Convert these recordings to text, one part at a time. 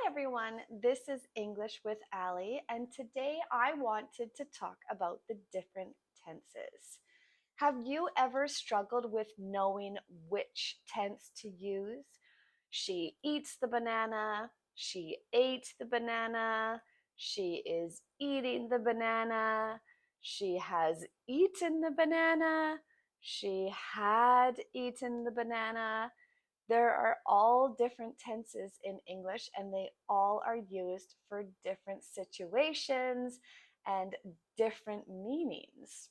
everyone, this is English with Ali, and today I wanted to talk about the different tenses. Have you ever struggled with knowing which tense to use? She eats the banana, she ate the banana, she is eating the banana, she has eaten the banana, she had eaten the banana. There are all different tenses in English, and they all are used for different situations and different meanings.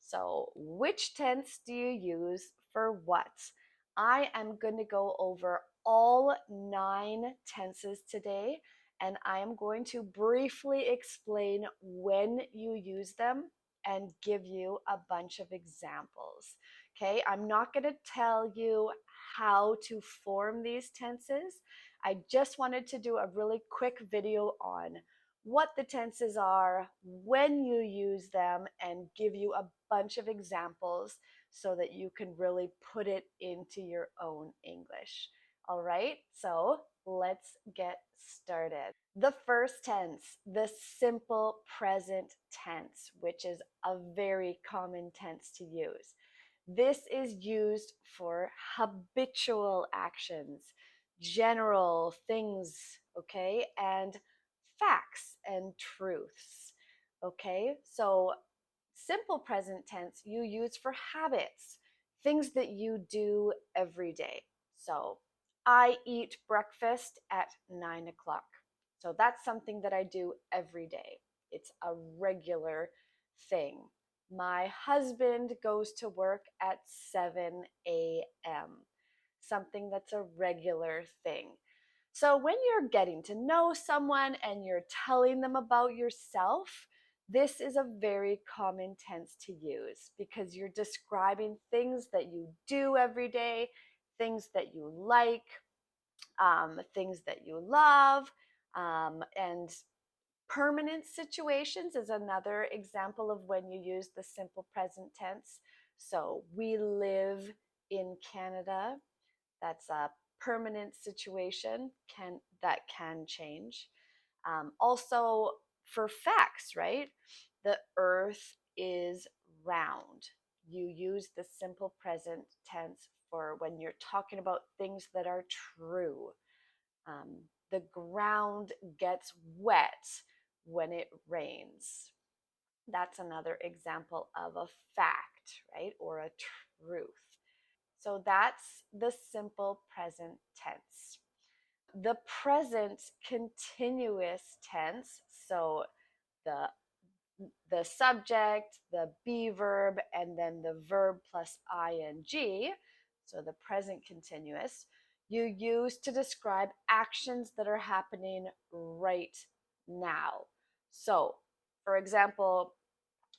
So, which tense do you use for what? I am going to go over all 9 tenses today, and I am going to briefly explain when you use them and give you a bunch of examples. Okay, I'm not going to tell you how to form these tenses. I just wanted to do a really quick video on what the tenses are, when you use them, and give you a bunch of examples so that you can really put it into your own English. All right, so let's get started. The first tense, the simple present tense, which is a very common tense to use. This is used for habitual actions, general things, okay, and facts and truths, okay? So, simple present tense you use for habits, things that you do every day. So, I eat breakfast at 9 o'clock. So, that's something that I do every day. It's a regular thing. My husband goes to work at 7 a.m., something that's a regular thing. So, when you're getting to know someone and you're telling them about yourself, this is a very common tense to use because you're describing things that you do every day, things that you like, things that you love, and permanent situations is another example of when you use the simple present tense. So, we live in Canada. That's a permanent situation that can change. Also, for facts, right? The earth is round. You use the simple present tense for when you're talking about things that are true. The ground gets wet when it rains. That's another example of a fact, right? Or a truth. So that's the simple present tense. The present continuous tense, so the the subject, the be verb, and then the verb plus ing, so the present continuous, you use to describe actions that are happening right now. So, for example,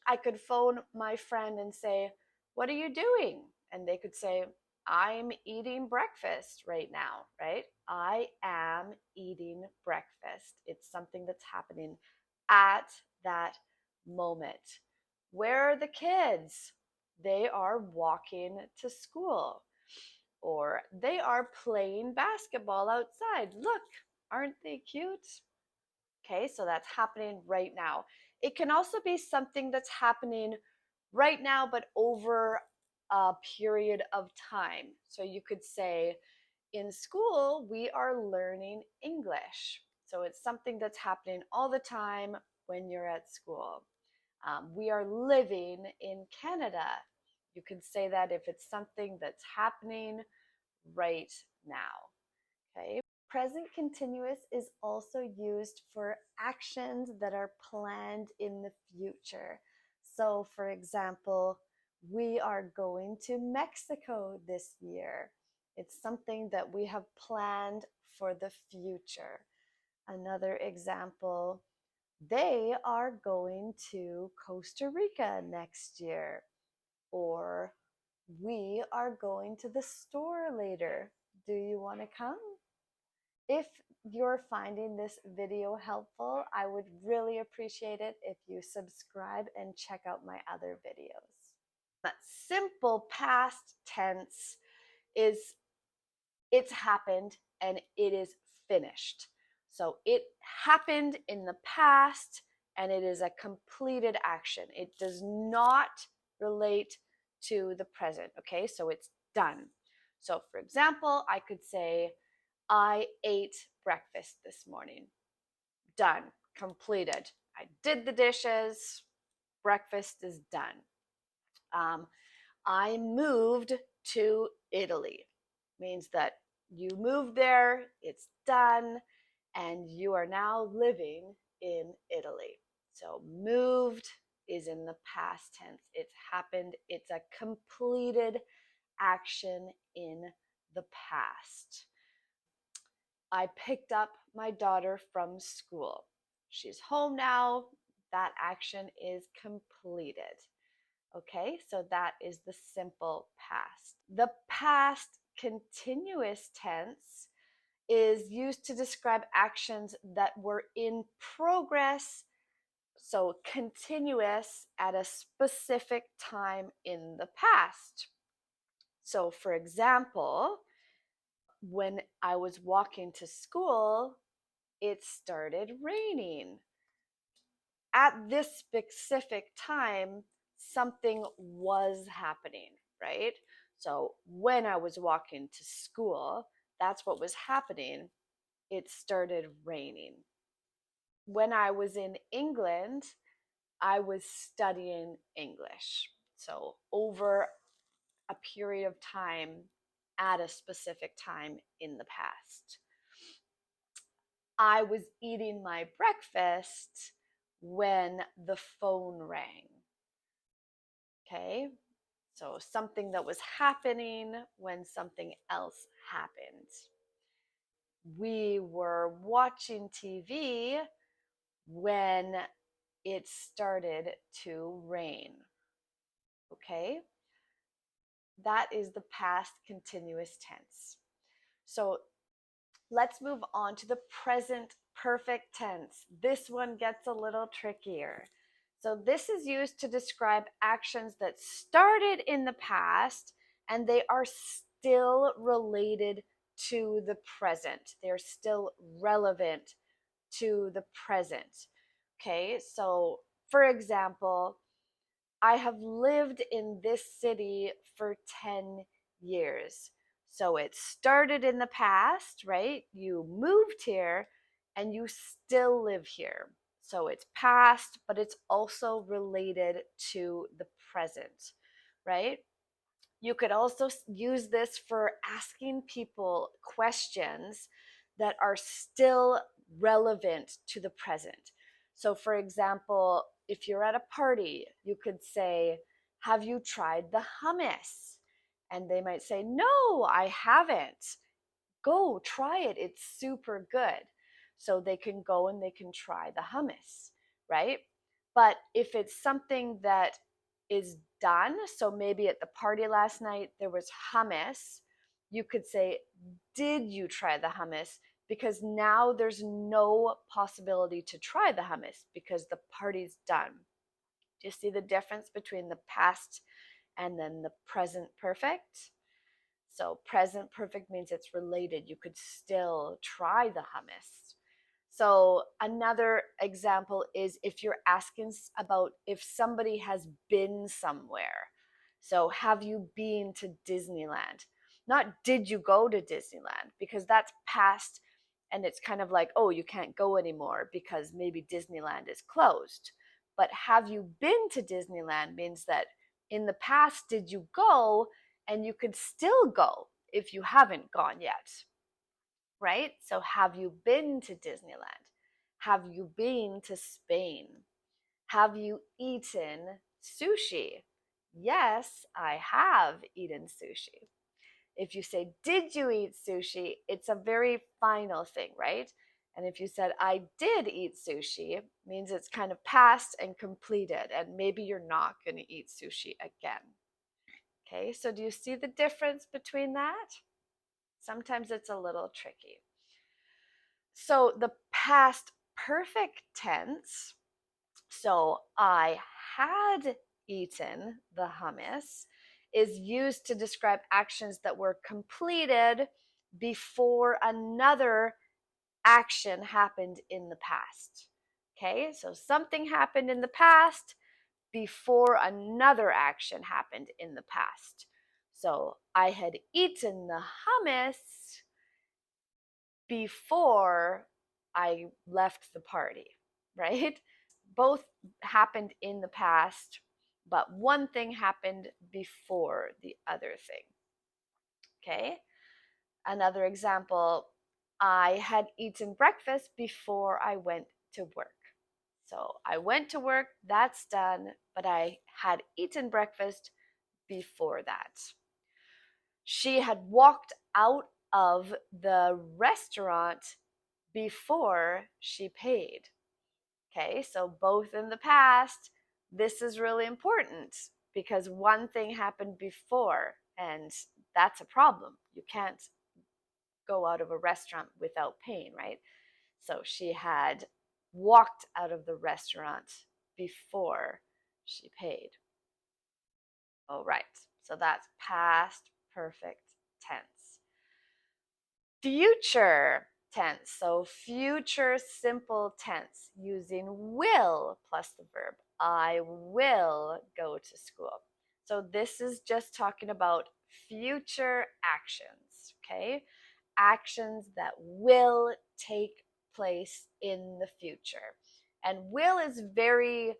I could phone my friend and say, "What are you doing?" And they could say, "I'm eating breakfast right now," right? I am eating breakfast. It's something that's happening at that moment. Where are the kids? They are walking to school, or they are playing basketball outside. Look, aren't they cute? Okay, so that's happening right now. It can also be something that's happening right now, but over a period of time. So you could say, in school, we are learning English. So it's something that's happening all the time when you're at school. We are living in Canada. You could say that if it's something that's happening right now. Okay. Present continuous is also used for actions that are planned in the future. So, for example, we are going to Mexico this year. It's something that we have planned for the future. Another example, they are going to Costa Rica next year. Or we are going to the store later. Do you want to come? If you're finding this video helpful, I would really appreciate it if you subscribe and check out my other videos. That simple past tense is it's happened and it is finished. So it happened in the past and it is a completed action. It does not relate to the present. Okay, so it's done. So, for example, I could say, I ate breakfast this morning. Done, completed. I did the dishes, breakfast is done. Um, I moved to Italy. Means that you moved there, it's done, and you are now living in Italy. So moved is in the past tense. It's happened. It's a completed action in the past. I picked up my daughter from school. She's home now. That action is completed. Okay, so that is the simple past. The past continuous tense is used to describe actions that were in progress, so continuous at a specific time in the past. So, for example, when I was walking to school, it started raining. At this specific time, something was happening, right? So when I was walking to school, that's what was happening. It started raining. When I was in England, I was studying English. So over a period of time at a specific time in the past. I was eating my breakfast when the phone rang. Okay, so something that was happening when something else happened. We were watching TV when it started to rain. Okay, that is the past continuous tense. So let's move on to the present perfect tense. This one gets a little trickier. So, this is used to describe actions that started in the past and they are still related to the present. They're still relevant to the present. Okay, so for example, I have lived in this city for 10 years. So it started in the past, right? You moved here and you still live here. So it's past, but it's also related to the present, right? You could also use this for asking people questions that are still relevant to the present. So, for example, if you're at a party, you could say, have you tried the hummus? And they might say, no, I haven't. Go try it. It's super good. So they can go and they can try the hummus, right? But if it's something that is done, so maybe at the party last night there was hummus, you could say, did you try the hummus? Because now there's no possibility to try the hummus because the party's done. Do you see the difference between the past and then the present perfect? So present perfect means it's related. You could still try the hummus. So another example is if you're asking about if somebody has been somewhere. So have you been to Disneyland? Not did you go to Disneyland, because that's past and it's kind of like, oh, you can't go anymore because maybe Disneyland is closed. But have you been to Disneyland means that in the past, did you go? And you could still go if you haven't gone yet, right? So, have you been to Disneyland? Have you been to Spain? Have you eaten sushi? Yes, I have eaten sushi. If you say, did you eat sushi? It's a very final thing, right? And if you said, I did eat sushi, means it's kind of past and completed, and maybe you're not going to eat sushi again. Okay, so do you see the difference between that? Sometimes it's a little tricky. So the past perfect tense, so I had eaten the hummus, is used to describe actions that were completed before another action happened in the past. Okay, so something happened in the past before another action happened in the past. So I had eaten the hummus before I left the party, right? Both happened in the past, but one thing happened before the other thing. Okay? Another example, I had eaten breakfast before I went to work. So I went to work, that's done, but I had eaten breakfast before that. She had walked out of the restaurant before she paid. Okay, so both in the past, this is really important because one thing happened before, and that's a problem. You can't go out of a restaurant without paying, right? So she had walked out of the restaurant before she paid. All right, so that's past perfect tense. Future tense, so future simple tense using will plus the verb. I will go to school. So this is just talking about future actions, okay? Actions that will take place in the future. And will is very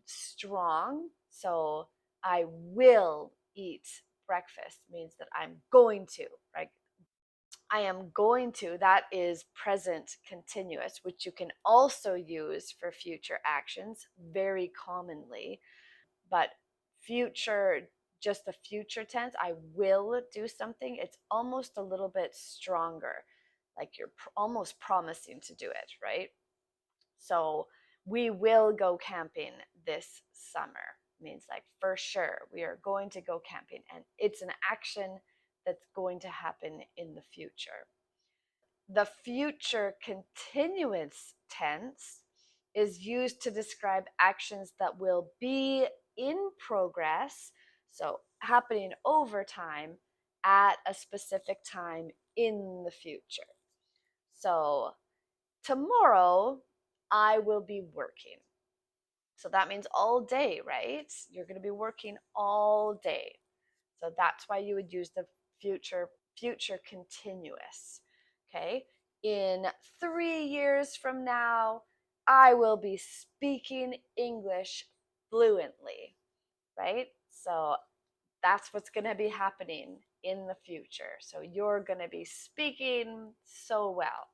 strong. So I will eat breakfast means that I'm going to, right? I am going to, that is present continuous, which you can also use for future actions very commonly. But future, just the future tense, I will do something, it's almost a little bit stronger. Like you're almost promising to do it, right? So we will go camping this summer means like for sure we are going to go camping, and it's an action that's going to happen in the future. The future continuous tense is used to describe actions that will be in progress, so happening over time at a specific time in the future. So tomorrow I will be working. So that means all day, right? You're going to be working all day. So that's why you would use the future continuous. Okay? In 3 years from now, I will be speaking English fluently, right? So that's what's going to be happening in the future. So you're going to be speaking so well.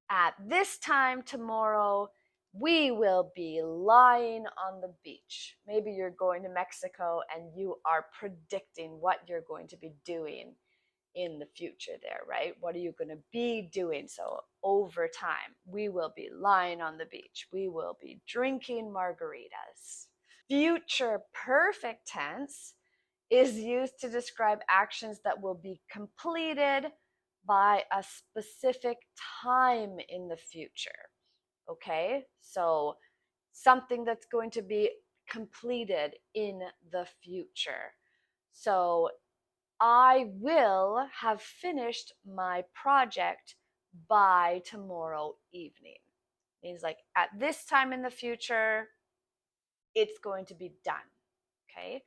At this time tomorrow, we will be lying on the beach. Maybe you're going to Mexico and you are predicting what you're going to be doing in the future there, right? What are you going to be doing? So over time, we will be lying on the beach. We will be drinking margaritas. Future perfect tense is used to describe actions that will be completed by a specific time in the future. Okay, so something that's going to be completed in the future. So I will have finished my project by tomorrow evening. Means like at this time in the future, it's going to be done. Okay.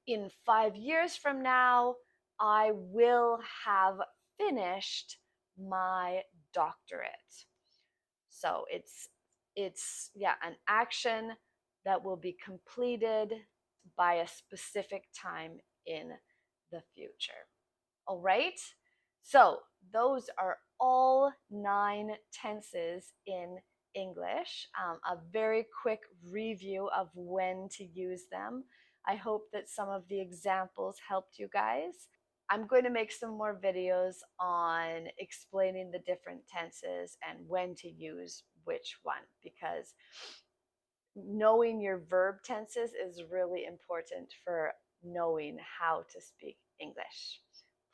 In 5 years from now, I will have finished my doctorate. So it's yeah, an action that will be completed by a specific time in the future. All right. So those are all 9 tenses in English. A very quick review of when to use them. I hope that some of the examples helped you guys. I'm going to make some more videos on explaining the different tenses and when to use which one, because knowing your verb tenses is really important for knowing how to speak English.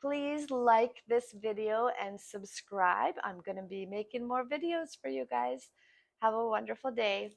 Please like this video and subscribe. I'm going to be making more videos for you guys. Have a wonderful day.